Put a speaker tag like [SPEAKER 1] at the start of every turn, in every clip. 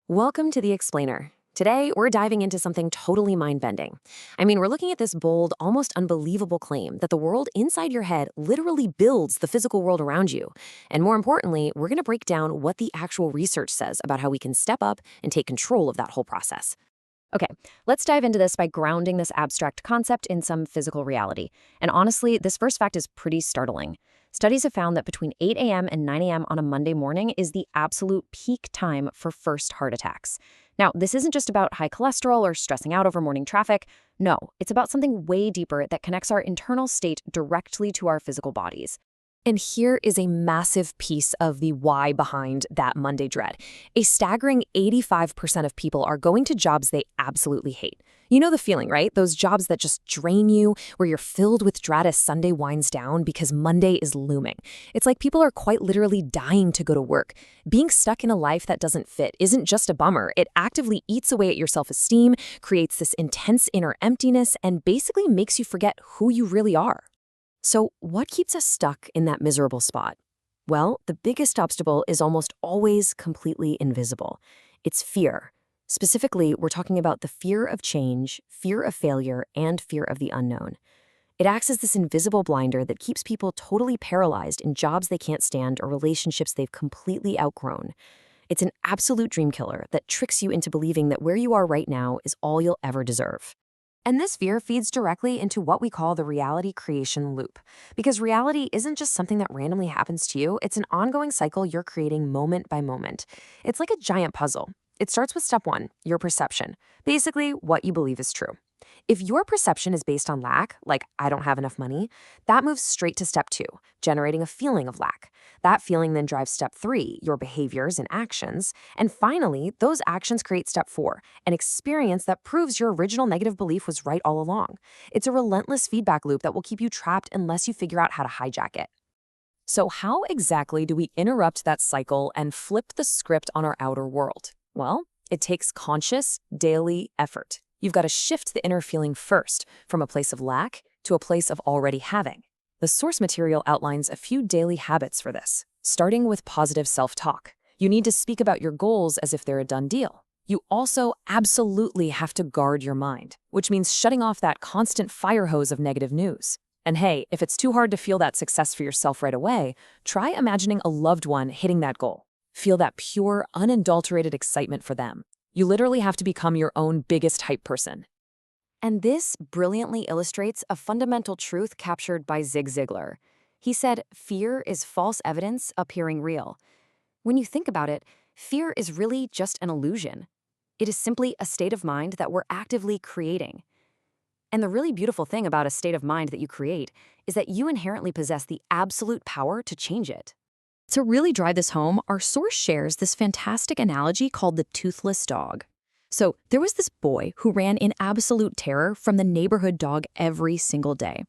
[SPEAKER 1] Welcome to The Explainer. Today, we're diving into something totally mind-bending. We're looking at this bold, almost unbelievable claim that the world inside your head literally builds the physical world around you. And more importantly, we're going to break down what the actual research says about how we can step up and take control of that whole process. Okay, let's dive into this by grounding this abstract concept in some physical reality. And honestly, this first fact is pretty startling. Studies have found that between 8 a.m. and 9 a.m. on a Monday morning is the absolute peak time for first heart attacks. Now, this isn't just about high cholesterol or stressing out over morning traffic. No, it's about something way deeper that connects our internal state directly to our physical bodies. And here is a massive piece of the why behind that Monday dread. A staggering 85% of people are going to jobs they absolutely hate. You know the feeling, right? Those jobs that just drain you, where you're filled with dread as Sunday winds down because Monday is looming. It's like people are quite literally dying to go to work. Being stuck in a life that doesn't fit isn't just a bummer. It actively eats away at your self-esteem, creates this intense inner emptiness, and basically makes you forget who you really are. So what keeps us stuck in that miserable spot? Well, the biggest obstacle is almost always completely invisible. It's fear. Specifically, we're talking about the fear of change, fear of failure, and fear of the unknown. It acts as this invisible blinder that keeps people totally paralyzed in jobs they can't stand or relationships they've completely outgrown. It's an absolute dream killer that tricks you into believing that where you are right now is all you'll ever deserve. And this fear feeds directly into what we call the reality creation loop. Because reality isn't just something that randomly happens to you, it's an ongoing cycle you're creating moment by moment. It's like a giant puzzle. It starts with step one, your perception. Basically, what you believe is true. If your perception is based on lack, like I don't have enough money, that moves straight to step two, generating a feeling of lack. That feeling then drives step three, your behaviors and actions. And finally, those actions create step four, an experience that proves your original negative belief was right all along. It's a relentless feedback loop that will keep you trapped unless you figure out how to hijack it. So how exactly do we interrupt that cycle and flip the script on our outer world? Well, it takes conscious, daily effort. You've got to shift the inner feeling first, from a place of lack to a place of already having. The source material outlines a few daily habits for this, starting with positive self-talk. You need to speak about your goals as if they're a done deal. You also absolutely have to guard your mind, which means shutting off that constant fire hose of negative news. And hey, if it's too hard to feel that success for yourself right away, try imagining a loved one hitting that goal. Feel that pure, unadulterated excitement for them. You literally have to become your own biggest hype person. And this brilliantly illustrates a fundamental truth captured by Zig Ziglar. He said, fear is false evidence appearing real. When you think about it, fear is really just an illusion. It is simply a state of mind that we're actively creating. And the really beautiful thing about a state of mind that you create is that you inherently possess the absolute power to change it. To really drive this home, our source shares this fantastic analogy called the toothless dog. So there was this boy who ran in absolute terror from the neighborhood dog every single day.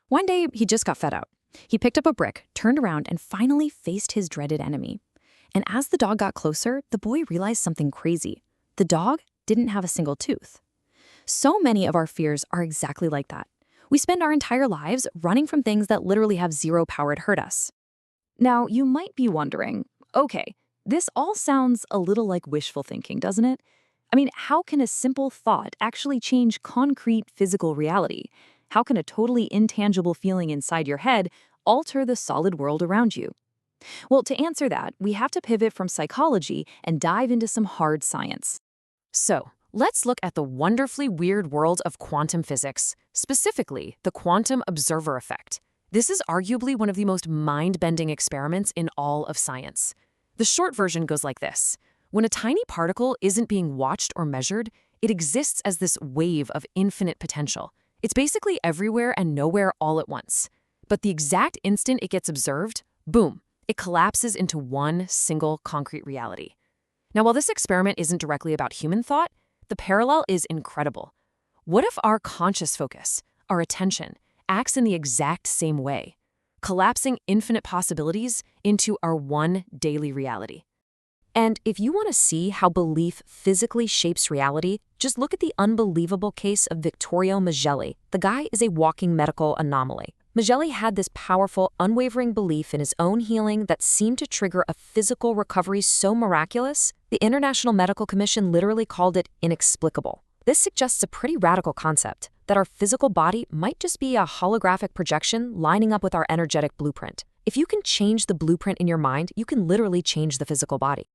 [SPEAKER 1] One day, he just got fed up. He picked up a brick, turned around, and finally faced his dreaded enemy. And as the dog got closer, the boy realized something crazy. The dog didn't have a single tooth. So many of our fears are exactly like that. We spend our entire lives running from things that literally have zero power to hurt us. Now, you might be wondering, okay, this all sounds a little like wishful thinking, doesn't it? How can a simple thought actually change concrete physical reality? How can a totally intangible feeling inside your head alter the solid world around you? Well, to answer that, we have to pivot from psychology and dive into some hard science. So, let's look at the wonderfully weird world of quantum physics, specifically the quantum observer effect. This is arguably one of the most mind-bending experiments in all of science. The short version goes like this. When a tiny particle isn't being watched or measured, it exists as this wave of infinite potential. It's basically everywhere and nowhere all at once. But the exact instant it gets observed, boom, it collapses into one single concrete reality. Now, while this experiment isn't directly about human thought, the parallel is incredible. What if our conscious focus, our attention, acts in the exact same way, collapsing infinite possibilities into our one daily reality? And if you want to see how belief physically shapes reality, just look at the unbelievable case of Vittorio Maggielli. The guy is a walking medical anomaly. Maggielli had this powerful, unwavering belief in his own healing that seemed to trigger a physical recovery so miraculous The International Medical Commission literally called it inexplicable. This suggests a pretty radical concept, that our physical body might just be a holographic projection lining up with our energetic blueprint. If you can change the blueprint in your mind, you can literally change the physical body.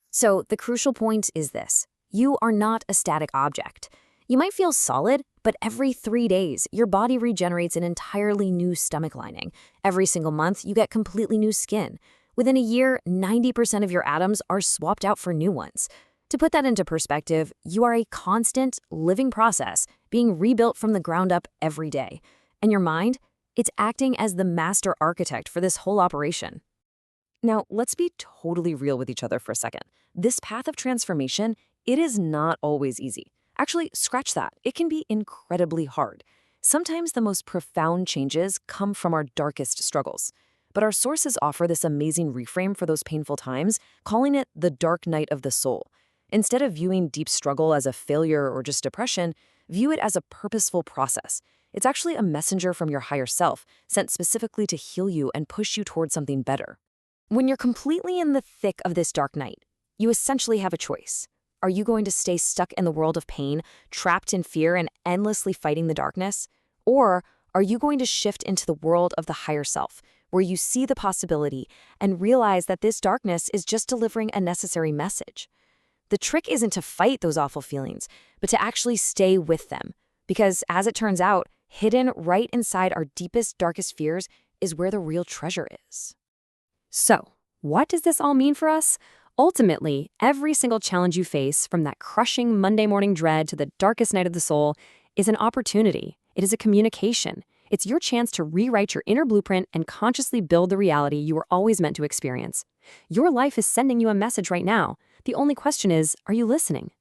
[SPEAKER 1] So the crucial point is this: you are not a static object. You might feel solid, but every 3 days, your body regenerates an entirely new stomach lining. Every single month, you get completely new skin. Within a year, 90% of your atoms are swapped out for new ones. To put that into perspective, you are a constant, living process being rebuilt from the ground up every day. And your mind? It's acting as the master architect for this whole operation. Now, let's be totally real with each other for a second. This path of transformation, it is not always easy. Actually, scratch that. It can be incredibly hard. Sometimes the most profound changes come from our darkest struggles. But our sources offer this amazing reframe for those painful times, calling it the dark night of the soul. Instead of viewing deep struggle as a failure or just depression, view it as a purposeful process. It's actually a messenger from your higher self, sent specifically to heal you and push you towards something better. When you're completely in the thick of this dark night, you essentially have a choice. Are you going to stay stuck in the world of pain, trapped in fear and endlessly fighting the darkness? Or are you going to shift into the world of the higher self, where you see the possibility and realize that this darkness is just delivering a necessary message? The trick isn't to fight those awful feelings, but to actually stay with them. Because as it turns out, hidden right inside our deepest, darkest fears is where the real treasure is. So, what does this all mean for us? Ultimately, every single challenge you face, from that crushing Monday morning dread to the darkest night of the soul, is an opportunity. It is a communication. It's your chance to rewrite your inner blueprint and consciously build the reality you were always meant to experience. Your life is sending you a message right now. The only question is, are you listening?